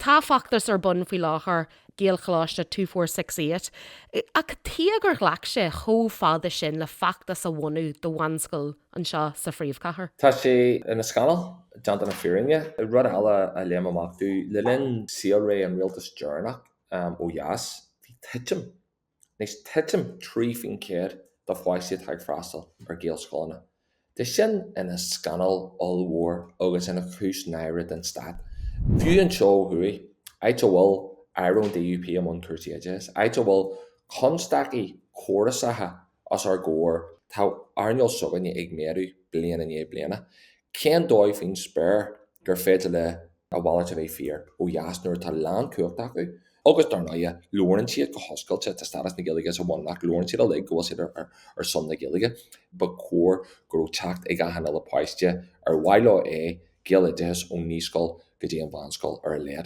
tá fheachtas ar bun faoi láthair Gaelcholáiste 2468 ach tíagur ghlaicse chó fada sin le fheachtas a bhhaú do bhanscoil an seo sa phríomhchathair. Tá sé ina scanal deanta na fearinge rud eile a léam amachú le linn sialré an rialtas dearnach ó dheas hí titim. Nes titim trí fin céad do fáisiad ag freastal ar Gaelscoilne. Tá sin ina scanal all-mhór agus ina chús naire den stad. Fiú an seo hui, aite bhfuil airún DUP am an cuairtéideas, aite bhfuil constaí chórasathe as ar ggóir tá airneol sugaine ag méadú bliana in bliana. Cén dóibh fin spéir gur féidir le a bhhailite bheith fíor ó dheasnúir tá lán cuachta acu. Agus darnaia loran siad go hoscailte tá stadas na Gaeilge sa bhainach loran siad a le go siad ar son na Gaeilge ba cór gur teacht ag ahanana le páiste ar bhaile Gaeilge ón níoscail go dtí an bhanscoil ar a léad.